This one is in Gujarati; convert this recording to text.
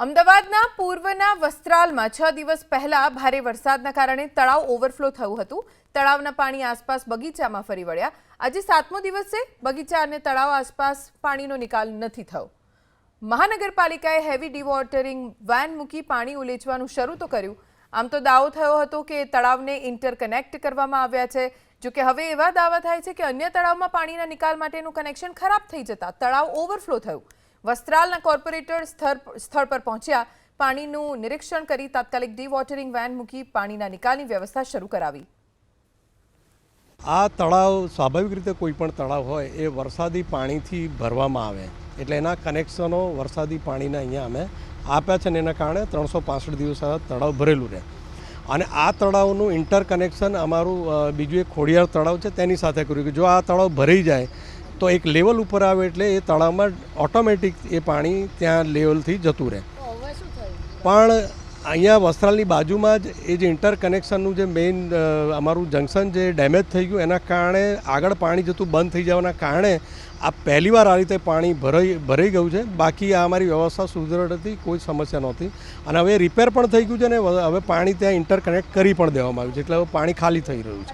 અમદાવાદના પૂર્વના વસ્ત્રાલમાં 6 દિવસ પહેલા ભારે વરસાદના કારણે તળાવ ઓવરફ્લો થયું હતું। તળાવના પાણી આસપાસ બગીચામાં ફરી વળ્યા। આજે 7મો દિવસ છે, બગીચા અને તળાવ આસપાસ પાણીનો નિકાલ નથી થયો। મહાનગરપાલિકાએ હેવી ડિવોટરિંગ વેન મૂકી પાણી ઉલેચવાનું શરૂ તો કર્યું। આમ તો દાવો થયો હતો કે તળાવને ઇન્ટરકનેક્ટ કરવામાં આવ્યા છે, જો કે હવે એવા દાવા થાય છે કે અન્ય તળાવમાં પાણીના નિકાલ માટેનું કનેક્શન ખરાબ થઈ જતા તળાવ ઓવરફ્લો થયું। વસ્ત્રાલના કોર્પોરેટર સ્થળ પર પહોંચ્યા, પાણીનું નિરીક્ષણ કરી તાત્કાલિક ડિવોટરિંગ વેન મૂકી પાણીના નિકાલની વ્યવસ્થા શરૂ કરાવી। આ તળાવ સ્વાભાવિક રીતે કોઈ પણ તળાવ હોય એ વરસાદી પાણીથી ભરવામાં આવે, એટલે એના કનેક્શનો વરસાદી પાણીના અહીંયા અમે આપ્યા છે ને એના કારણે 365 દિવસ આ તળાવ ભરેલું રહે। અને આ તળાવનું ઇન્ટરકનેક્શન અમારું બીજું એક ખોડિયાર તળાવ છે તેની સાથે કર્યું કે જો આ તળાવ ભરાઈ જાય તો એક લેવલ ઉપર આવે એટલે એ તળાવમાં ઓટોમેટિક એ પાણી ત્યાં લેવલથી જતું રહે। પણ અહીંયા વસ્ત્રાલની બાજુમાં જ એ જે ઇન્ટરકનેક્શનનું જે મેઇન અમારું જંકશન જે ડેમેજ થઈ ગયું એના કારણે આગળ પાણી જતું બંધ થઈ જવાના કારણે આ પહેલીવાર આ રીતે પાણી ભરાઈ ગયું છે। બાકી આ અમારી વ્યવસ્થા સુદૃઢ હતી, કોઈ સમસ્યા નહોતી અને હવે રિપેર પણ થઈ ગયું છે ને હવે પાણી ત્યાં ઇન્ટરકનેક્ટ કરી પણ દેવામાં આવ્યું છે, એટલે હવે પાણી ખાલી થઈ રહ્યું છે।